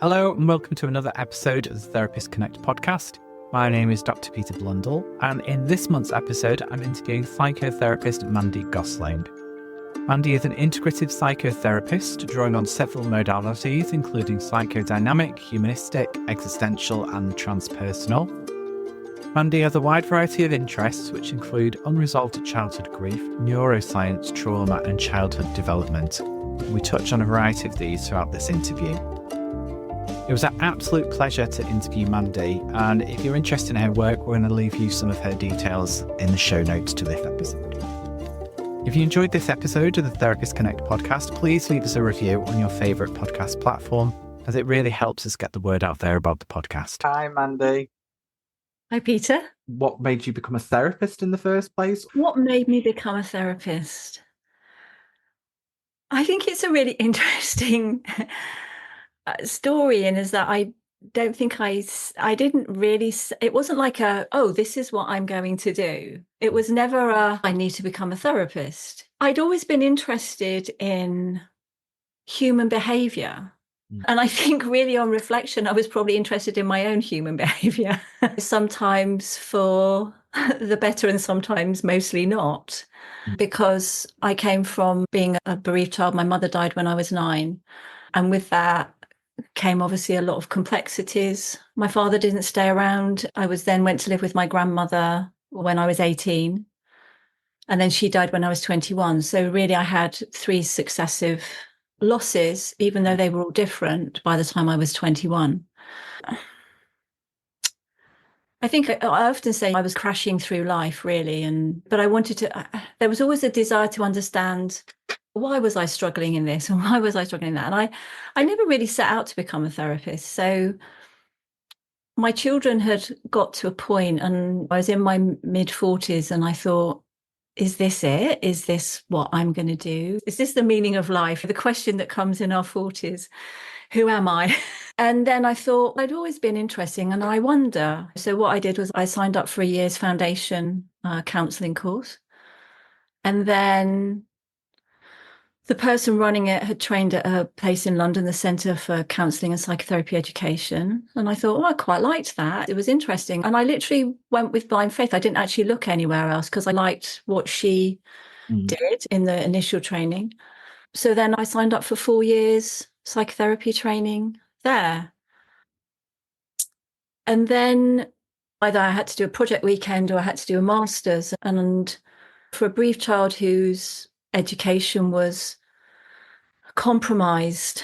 Hello and welcome to another episode of the Therapist Connect podcast. My name is Dr. Peter Blundell, and in this month's episode, I'm interviewing psychotherapist Mandy Gosling. Mandy is an integrative psychotherapist, drawing on several modalities, including psychodynamic, humanistic, existential, and transpersonal. Mandy has a wide variety of interests, which include unresolved childhood grief, neuroscience, trauma, and childhood development. We touch on a variety of these throughout this interview. It was an absolute pleasure to interview Mandy, and if you're interested in her work, we're going to leave you some of her details in the show notes to this episode. If you enjoyed this episode of the Therapist Connect podcast, please leave us a review on your favourite podcast platform, as it really helps us get the word out there about the podcast. Hi, Mandy. Hi, Peter. What made you become a therapist in the first place? What made me become a therapist? I think it's a really interesting story, and is that I don't think I didn't really, it wasn't like this is what I'm going to do. It was never I need to become a therapist. I'd always been interested in human behaviour. And I think really on reflection, I was probably interested in my own human behaviour, sometimes for the better and sometimes mostly not, because I came from being a bereaved child. My mother died when I was 9. And with that came obviously a lot of complexities. My father didn't stay around. I went to live with my grandmother when I was 18. And then she died when I was 21. So really I had 3 successive losses, even though they were all different by the time I was 21. I think I often say I was crashing through life, really. But I wanted to, there was always a desire to understand, why was I struggling in this and why was I struggling in that? And I never really set out to become a therapist. So my children had got to a point, and I was in my mid-40s, and I thought, is this it? Is this what I'm going to do? Is this the meaning of life? The question that comes in our 40s, who am I? And then I thought, I'd always been interesting, and I wonder. So what I did was I signed up for a year's foundation counselling course. And then the person running it had trained at a place in London, the Centre for Counselling and Psychotherapy Education. And I thought, I quite liked that. It was interesting. And I literally went with blind faith. I didn't actually look anywhere else because I liked what she did in the initial training. So then I signed up for 4 years psychotherapy training there. And then either I had to do a project weekend or I had to do a master's. And for a bereaved child whose education was compromised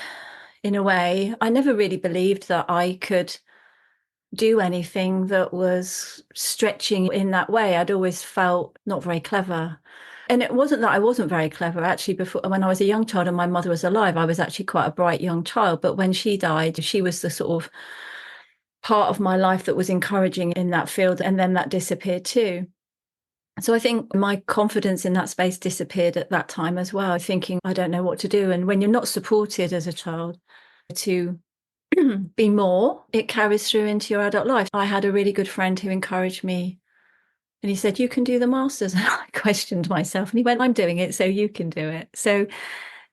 in a way, I never really believed that I could do anything that was stretching in that way. I'd always felt not very clever. And it wasn't that I wasn't very clever. Actually, before, when I was a young child and my mother was alive, I was actually quite a bright young child. But when she died, she was the sort of part of my life that was encouraging in that field. And then that disappeared too. So I think my confidence in that space disappeared at that time as well, thinking, I don't know what to do. And when you're not supported as a child to be more, it carries through into your adult life. I had a really good friend who encouraged me, and he said, you can do the masters. And I questioned myself, and he went, I'm doing it, so you can do it. So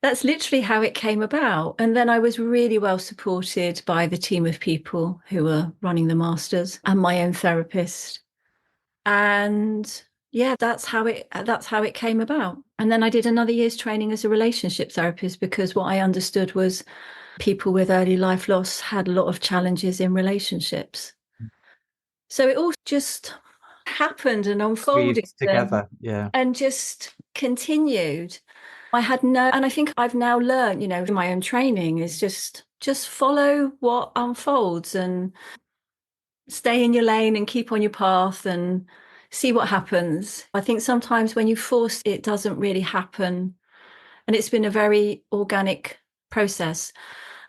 that's literally how it came about. And then I was really well supported by the team of people who were running the masters and my own therapist. And yeah, that's how it came about. And then I did another year's training as a relationship therapist, because what I understood was people with early life loss had a lot of challenges in relationships. So it all just happened and unfolded together, yeah, and just continued. And I think I've now learned, in my own training, is just follow what unfolds and stay in your lane and keep on your path and see what happens. I think sometimes when you force, it doesn't really happen. And it's been a very organic process.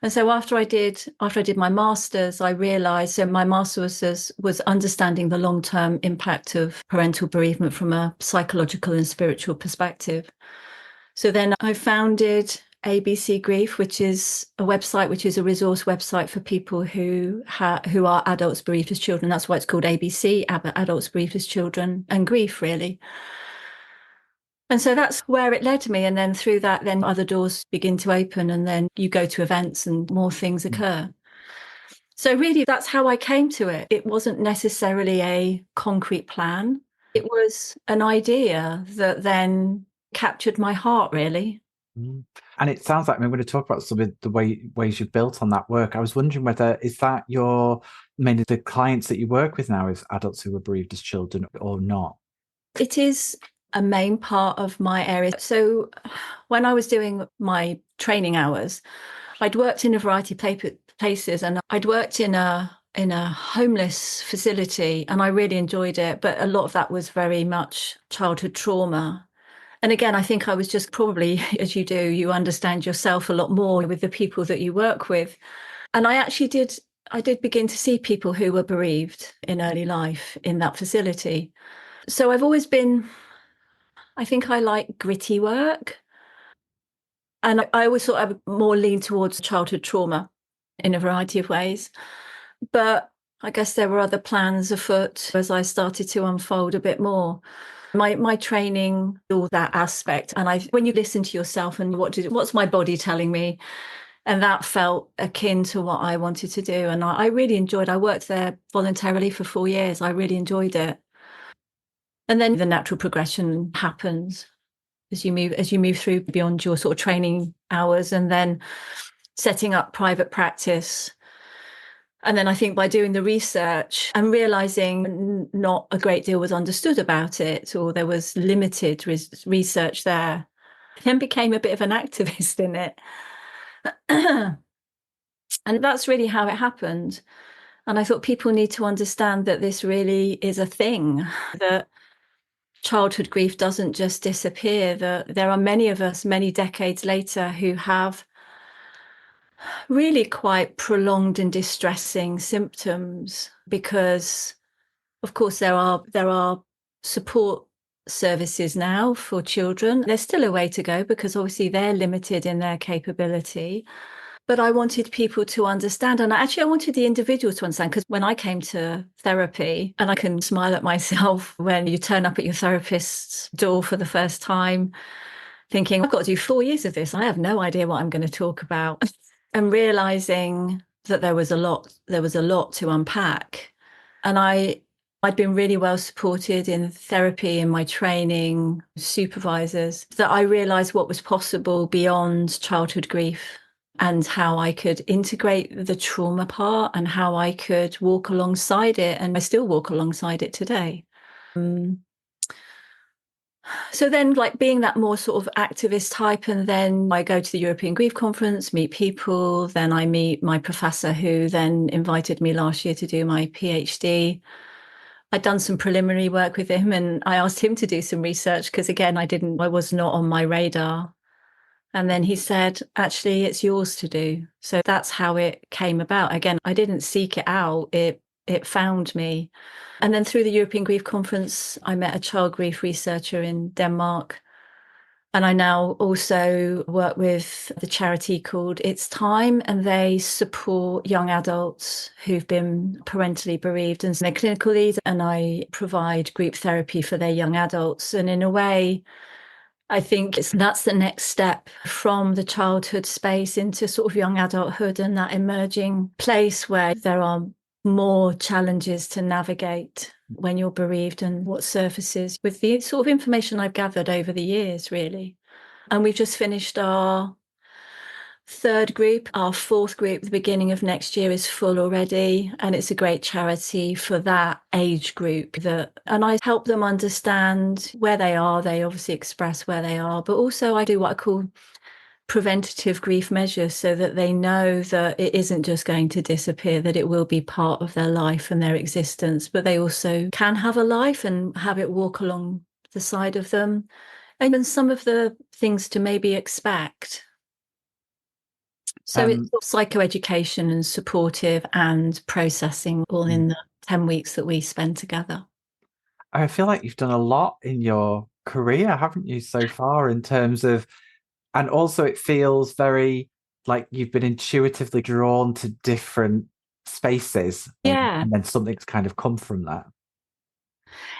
And so after I did my master's, I realized, so my master's was understanding the long-term impact of parental bereavement from a psychological and spiritual perspective. So then I founded ABC Grief, which is a website, which is a resource website for people who are adults bereaved as children. That's why it's called ABC, Adults Bereaved as Children and Grief, really. And so that's where it led me. And then through that, then other doors begin to open, and then you go to events and more things occur. So really, that's how I came to it. It wasn't necessarily a concrete plan. It was an idea that then captured my heart, really. Mm. And it sounds like, I mean, we're going to talk about some of the ways you've built on that work. I was wondering whether, is that mainly the clients that you work with now is adults who are bereaved as children or not? It is a main part of my area. So when I was doing my training hours, I'd worked in a variety of places, and I'd worked in a homeless facility, and I really enjoyed it. But a lot of that was very much childhood trauma. And again, I think I was just probably, as you do, you understand yourself a lot more with the people that you work with. And I did begin to see people who were bereaved in early life in that facility. So I've always been, I think I like gritty work. And I always thought I would more lean towards childhood trauma in a variety of ways. But I guess there were other plans afoot as I started to unfold a bit more. My training, all that aspect. And when you listen to yourself and what's my body telling me? And that felt akin to what I wanted to do. And I really enjoyed, I worked there voluntarily for 4 years. I really enjoyed it. And then the natural progression happens as you move through beyond your sort of training hours, and then setting up private practice. And then I think by doing the research and realizing not a great deal was understood about it, or there was limited research there, I then became a bit of an activist in it. And that's really how it happened. And I thought people need to understand that this really is a thing, that childhood grief doesn't just disappear, that there are many of us many decades later who have really quite prolonged and distressing symptoms, because of course there are support services now for children. There's still a way to go because obviously they're limited in their capability. But I wanted people to understand, and I wanted the individual to understand, because when I came to therapy, and I can smile at myself when you turn up at your therapist's door for the first time, thinking, I've got to do 4 years of this. I have no idea what I'm going to talk about. And realizing that there was a lot to unpack. And I'd been really well supported in therapy, in my training, supervisors, that I realized what was possible beyond childhood grief, and how I could integrate the trauma part, and how I could walk alongside it. And I still walk alongside it today. So then, like, being that more sort of activist type, and then I go to the European Grief Conference, meet people, then I meet my professor, who then invited me last year to do my PhD. I'd done some preliminary work with him, and I asked him to do some research because, again, I was not on my radar. And then he said, actually, it's yours to do. So that's how it came about. Again, I didn't seek it out. It found me. And then through the European Grief Conference, I met a child grief researcher in Denmark. And I now also work with the charity called It's Time, and they support young adults who've been parentally bereaved, and they're clinical leads, and I provide group therapy for their young adults. And in a way, I think that's the next step from the childhood space into sort of young adulthood, and that emerging place where there are more challenges to navigate when you're bereaved, and what surfaces with the sort of information I've gathered over the years, really. And we've just finished our 3rd group. Our 4th group, the beginning of next year, is full already, and it's a great charity for that age group. And I help them understand where they are. They obviously express where they are, but also I do what I call preventative grief measures, so that they know that it isn't just going to disappear, that it will be part of their life and their existence, but they also can have a life and have it walk along the side of them. And then some of the things to maybe expect. So it's psychoeducation and supportive and processing, all in the 10 weeks that we spend together. I feel like you've done a lot in your career, haven't you, so far, in terms of, and also it feels very like you've been intuitively drawn to different spaces. Yeah. And then something's kind of come from that.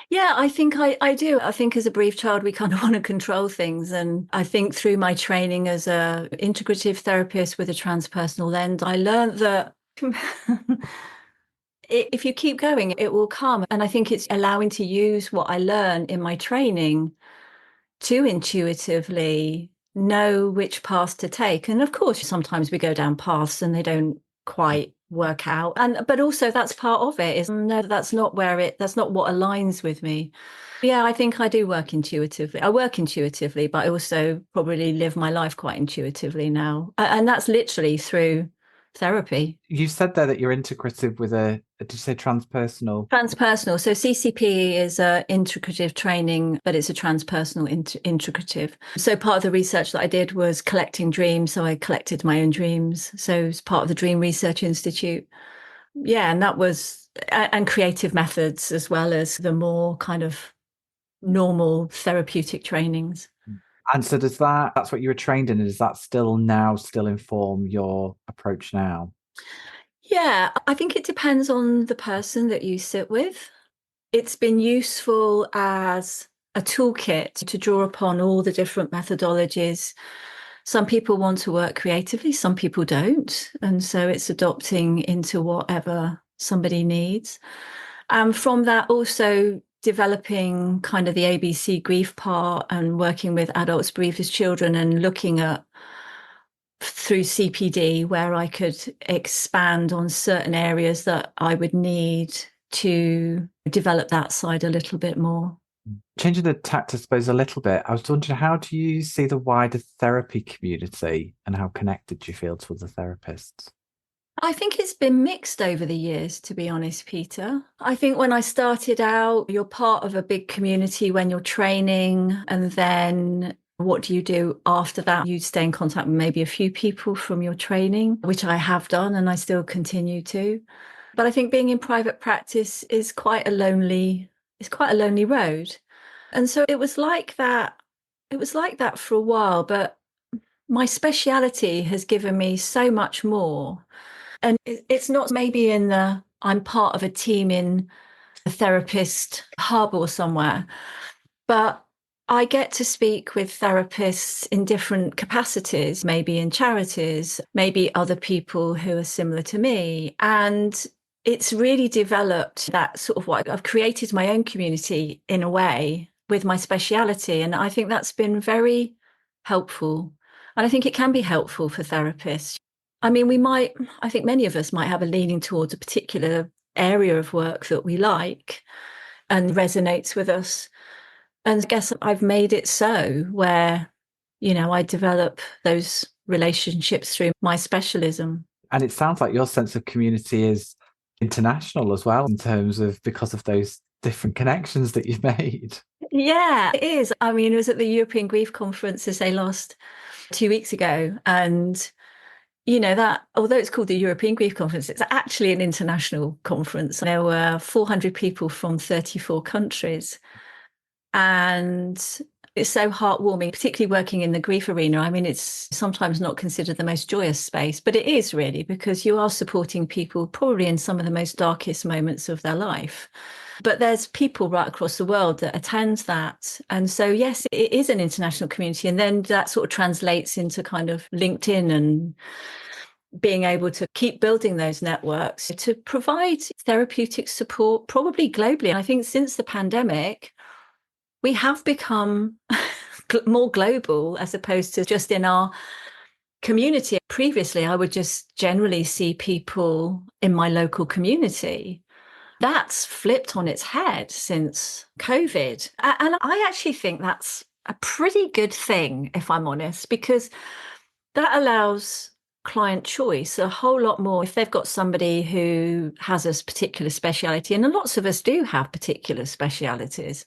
Yeah, I think I do. I think as a bereaved child, we kind of want to control things. And I think through my training as a integrative therapist with a transpersonal lens, I learned that If you keep going, it will come. And I think it's allowing to use what I learn in my training to intuitively know which path to take. And of course, sometimes we go down paths and they don't quite work out. But also that's part of it is no, that's not what aligns with me. Yeah, I think I do work intuitively. I work intuitively, but I also probably live my life quite intuitively now. And that's literally through therapy. You said there that you're integrative with did you say transpersonal? Transpersonal. So CCP is a integrative training, but it's a transpersonal integrative. So part of the research that I did was collecting dreams. So I collected my own dreams. So it's part of the Dream Research Institute. Yeah, and creative methods as well as the more kind of normal therapeutic trainings. And so that's what you were trained in, and does that still inform your approach now? Yeah, I think it depends on the person that you sit with. It's been useful as a toolkit to draw upon all the different methodologies. Some people want to work creatively, some people don't. And so it's adopting into whatever somebody needs. And from that, also developing kind of the ABC grief part and working with adults bereaved as children and looking at through CPD where I could expand on certain areas that I would need to develop that side a little bit more. Changing the tact, I suppose, a little bit, I was wondering, how do you see the wider therapy community and how connected do you feel to other therapists? I think it's been mixed over the years, to be honest, Peter. I think when I started out, you're part of a big community when you're training, and then what do you do after that? You stay in contact with maybe a few people from your training, which I have done and I still continue to. But I think being in private practice is quite a lonely road. And so it was like that. It was like that for a while, but my speciality has given me so much more. And it's not maybe I'm part of a team in a therapist hub or somewhere, but I get to speak with therapists in different capacities, maybe in charities, maybe other people who are similar to me. And it's really developed that sort of what I've created my own community in a way with my speciality. And I think that's been very helpful. And I think it can be helpful for therapists. I mean, I think many of us might have a leaning towards a particular area of work that we like and resonates with us. And I guess I've made it so where, I develop those relationships through my specialism. And it sounds like your sense of community is international as well, in terms of because of those different connections that you've made. Yeah, it is. I mean, it was at the European Grief Conference as they last 2 weeks ago. And that although it's called the European Grief Conference, it's actually an international conference. There were 400 people from 34 countries. And it's so heartwarming, particularly working in the grief arena. I mean, it's sometimes not considered the most joyous space, but it is really, because you are supporting people probably in some of the most darkest moments of their life. But there's people right across the world that attend that. And so, yes, it is an international community. And then that sort of translates into kind of LinkedIn and being able to keep building those networks to provide therapeutic support, probably globally. And I think since the pandemic, we have become more global as opposed to just in our community. Previously, I would just generally see people in my local community. That's flipped on its head since COVID. And I actually think that's a pretty good thing, if I'm honest, because that allows client choice a whole lot more. If they've got somebody who has a particular speciality, and lots of us do have particular specialities,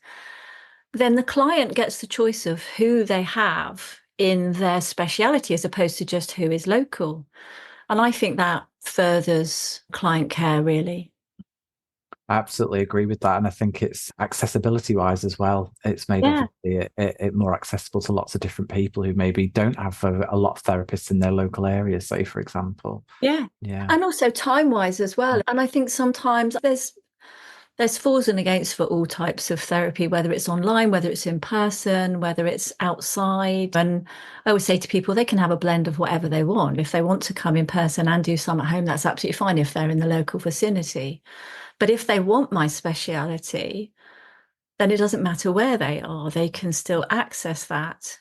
then the client gets the choice of who they have in their speciality as opposed to just who is local. And I think that furthers client care, really. I absolutely agree with that. And I think it's accessibility wise as well. It's made it more accessible to lots of different people who maybe don't have a lot of therapists in their local area, say, for example. Yeah. And also time wise as well. And I think sometimes there's there's fors and against for all types of therapy, whether it's online, whether it's in person, whether it's outside. And I always say to people, they can have a blend of whatever they want. If they want to come in person and do some at home, that's absolutely fine if they're in the local vicinity. But if they want my speciality, then it doesn't matter where they are, they can still access that.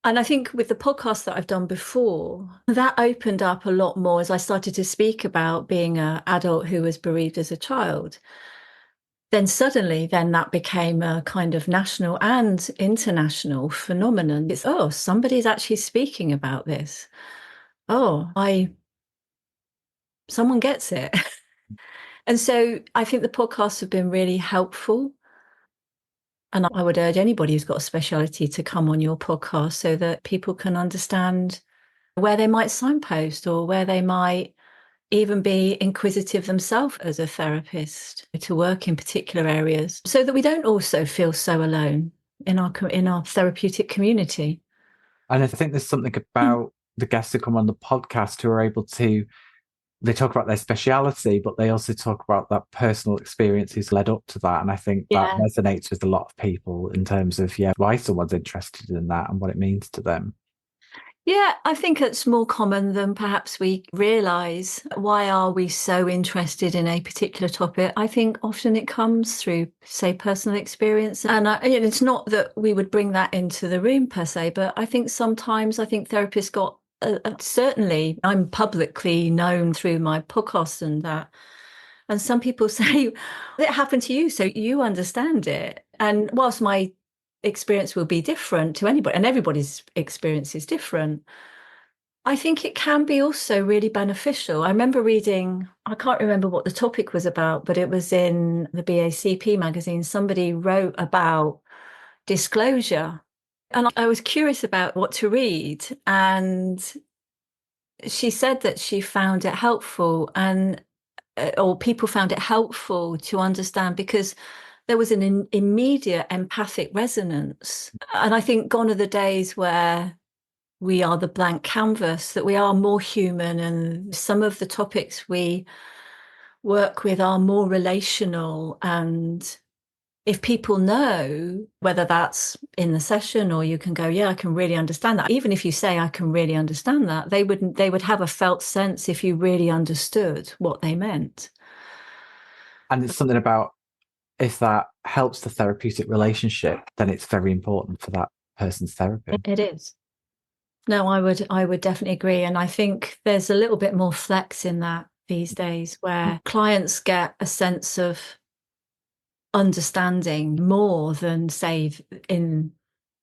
And I think with the podcast that I've done before, that opened up a lot more as I started to speak about being an adult who was bereaved as a child. Then suddenly, that became a kind of national and international phenomenon. It's, oh, somebody's actually speaking about this. Oh, someone gets it. And so I think the podcasts have been really helpful. And I would urge anybody who's got a speciality to come on your podcast so that people can understand where they might signpost or where they might even be inquisitive themselves as a therapist to work in particular areas, so that we don't also feel so alone in our therapeutic community. And I think there's something about the guests who come on the podcast who are able to, they talk about their speciality, but they also talk about that personal experiences led up to that. And I think that resonates with a lot of people in terms of, why someone's interested in that and what it means to them. Yeah, I think it's more common than perhaps we realise. Why are we so interested in a particular topic? I think often it comes through, say, personal experience. And it's not that we would bring that into the room per se, but I think sometimes therapists got, certainly I'm publicly known through my podcast and that. And some people say, it happened to you, so you understand it. And whilst my experience will be different to anybody, and everybody's experience is different, I think it can be also really beneficial. I remember reading, I can't remember what the topic was about, but it was in the BACP magazine. Somebody wrote about disclosure. And I was curious about what to read. And she said that she found it helpful, or people found it helpful to understand, because there was an immediate empathic resonance. And I think gone are the days where we are the blank canvas, that we are more human, and some of the topics we work with are more relational. And if people know, whether that's in the session or you can go, yeah, I can really understand that. Even if you say, I can really understand that, they would have a felt sense if you really understood what they meant. And it's something about, if that helps the therapeutic relationship, then it's very important for that person's therapy. It is. No, I would definitely agree. And I think there's a little bit more flex in that these days, where clients get a sense of understanding more than, say, in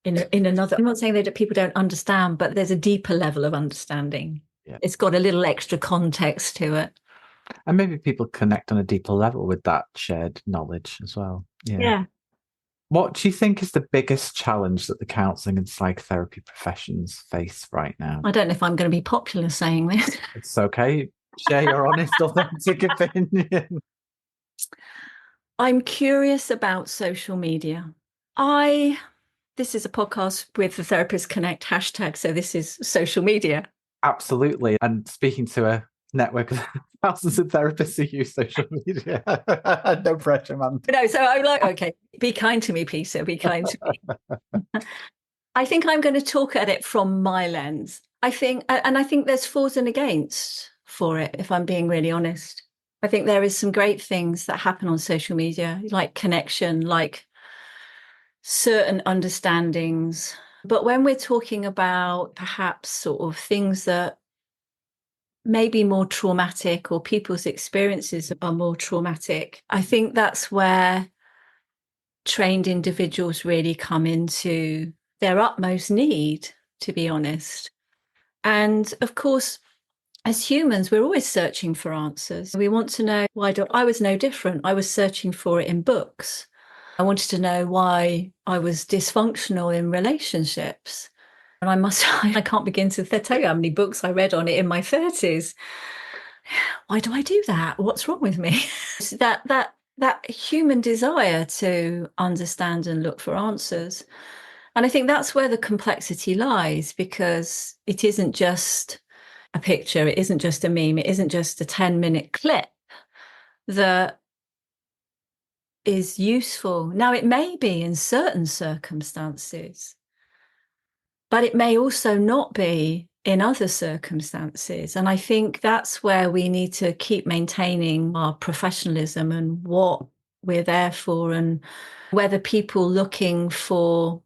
another. I'm not saying that people don't understand, but there's a deeper level of understanding. Yeah. It's got a little extra context to it. And maybe people connect on a deeper level with that shared knowledge as well. Yeah. What do you think is the biggest challenge that the counselling and psychotherapy professions face right now? I don't know if I'm going to be popular saying this. It's okay. Share your honest, authentic opinion. I'm curious about social media. This is a podcast with the Therapist Connect hashtag, so this is social media. Absolutely. And speaking to a network of thousands of therapists who use social media. No pressure, man. No, so I'm like, okay, be kind to me, Peter, be kind to me. I think I'm going to talk at it from my lens. I think there's fors and against for it, if I'm being really honest. I think there is some great things that happen on social media, like connection, like certain understandings. But when we're talking about perhaps sort of things that may be more traumatic, or people's experiences are more traumatic, I think that's where trained individuals really come into their utmost need, to be honest. And of course, as humans, we're always searching for answers. We want to know why. I was no different. I was searching for it in books. I wanted to know why I was dysfunctional in relationships. And I can't begin to tell you how many books I read on it in my 30s. Why do I do that? What's wrong with me? that human desire to understand and look for answers. And I think that's where the complexity lies, because it isn't just a picture, it isn't just a meme, it isn't just a 10-minute clip. The is useful. Now, it may be in certain circumstances, but it may also not be in other circumstances. And I think that's where we need to keep maintaining our professionalism and what we're there for, and whether people looking for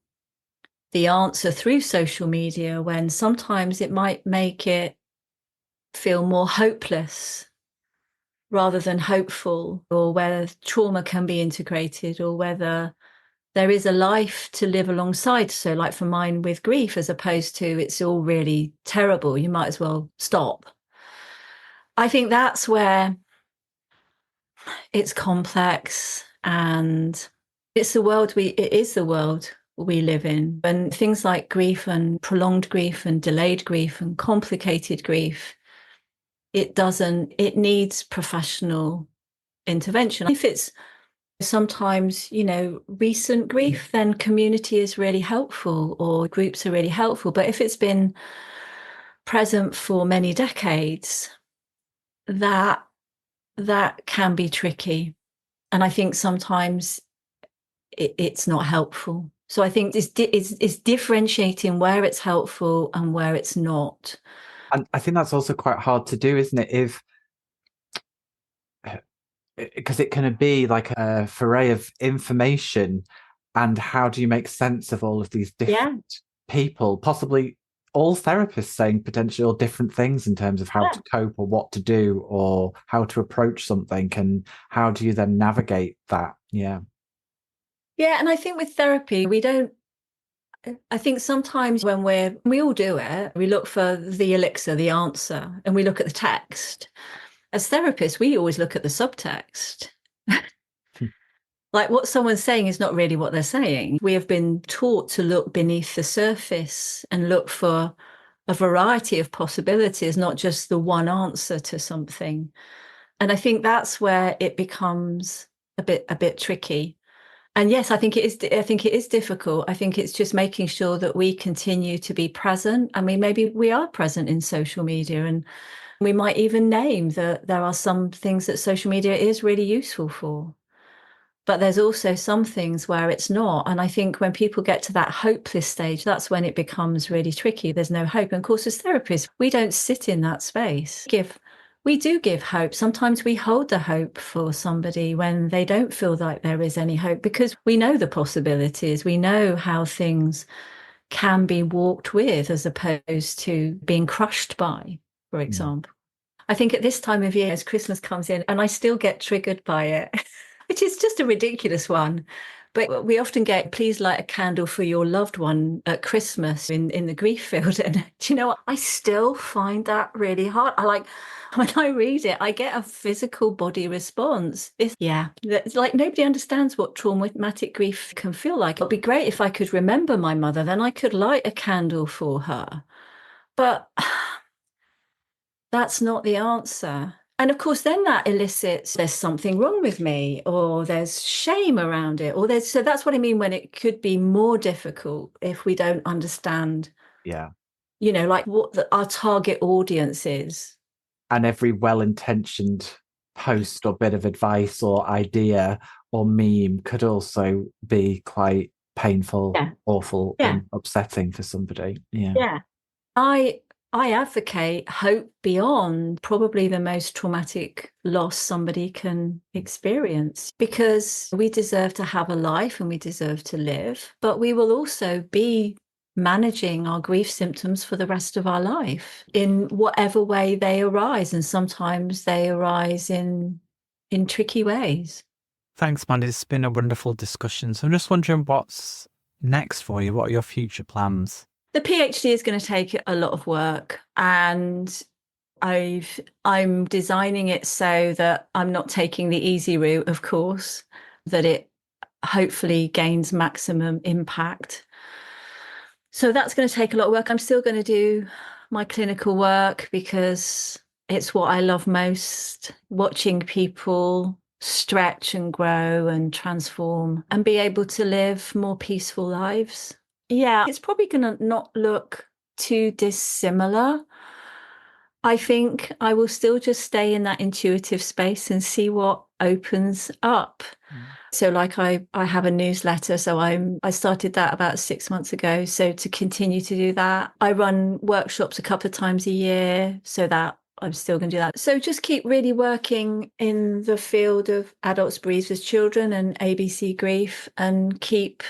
the answer through social media, when sometimes it might make it feel more hopeless rather than hopeful, or whether trauma can be integrated, or whether there is a life to live alongside. So like for mine with grief, as opposed to it's all really terrible, you might as well stop. I think that's where it's complex, and it is the world we live in. And things like grief and prolonged grief and delayed grief and complicated grief, it needs professional intervention. If it's sometimes, recent grief, then community is really helpful, or groups are really helpful. But if it's been present for many decades, that can be tricky. And I think sometimes it's not helpful. So I think it's differentiating where it's helpful and where it's not. And I think that's also quite hard to do, isn't it? Because it can be like a foray of information, and how do you make sense of all of these different people, possibly all therapists saying potentially all different things in terms of how to cope, or what to do, or how to approach something, and how do you then navigate that? Yeah, and I think with therapy, I think sometimes when we all do it, we look for the elixir, the answer, and we look at the text. As therapists, we always look at the subtext. Like what someone's saying is not really what they're saying. We have been taught to look beneath the surface and look for a variety of possibilities, not just the one answer to something. And I think that's where it becomes a bit tricky. And yes, I think it is difficult. I think it's just making sure that we continue to be present. I mean, maybe we are present in social media, and we might even name that there are some things that social media is really useful for. But there's also some things where it's not. And I think when people get to that hopeless stage, that's when it becomes really tricky. There's no hope. And of course, as therapists, we don't sit in that space. We do give hope. Sometimes we hold the hope for somebody when they don't feel like there is any hope, because we know the possibilities. We know how things can be walked with, as opposed to being crushed by, for example. I think at this time of year, as Christmas comes in, and I still get triggered by it, which is just a ridiculous one. But we often get, please light a candle for your loved one at Christmas in the grief field. And do you know what? I still find that really hard. When I read it, I get a physical body response. It's like nobody understands what traumatic grief can feel like. It'd be great if I could remember my mother, then I could light a candle for her. But that's not the answer. And of course, then that elicits there's something wrong with me, or there's shame around it, so that's what I mean when it could be more difficult if we don't understand, like what our target audience is. And every well-intentioned post or bit of advice or idea or meme could also be quite painful, awful, and upsetting for somebody. I advocate hope beyond probably the most traumatic loss somebody can experience, because we deserve to have a life and we deserve to live, but we will also be managing our grief symptoms for the rest of our life in whatever way they arise. And sometimes they arise in tricky ways. Thanks, Mandy. It's been a wonderful discussion. So I'm just wondering what's next for you. What are your future plans? The PhD is going to take a lot of work, and I'm designing it so that I'm not taking the easy route, of course, that it hopefully gains maximum impact. So that's going to take a lot of work. I'm still going to do my clinical work because it's what I love most, watching people stretch and grow and transform and be able to live more peaceful lives. Yeah, it's probably going to not look too dissimilar. I think I will still just stay in that intuitive space and see what opens up. So like I have a newsletter, so I started that about 6 months ago. So to continue to do that, I run workshops a couple of times a year, so that I'm still going to do that. So just keep really working in the field of adults bereaved as children and ABC grief, and keep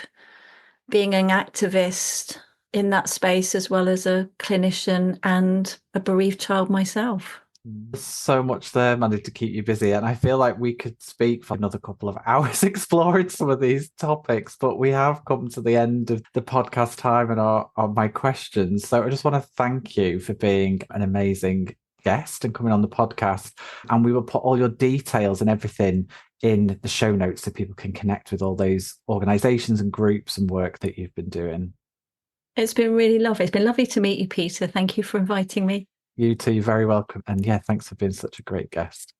being an activist in that space, as well as a clinician and a bereaved child myself. There's so much there, Mandy, to keep you busy. And I feel like we could speak for another couple of hours exploring some of these topics, but we have come to the end of the podcast time and on my questions. So I just want to thank you for being an amazing guest and coming on the podcast. And we will put all your details and everything in the show notes so people can connect with all those organisations and groups and work that you've been doing. It's been really lovely. It's been lovely to meet you, Peter. Thank you for inviting me. You too, you're very welcome. And yeah, thanks for being such a great guest.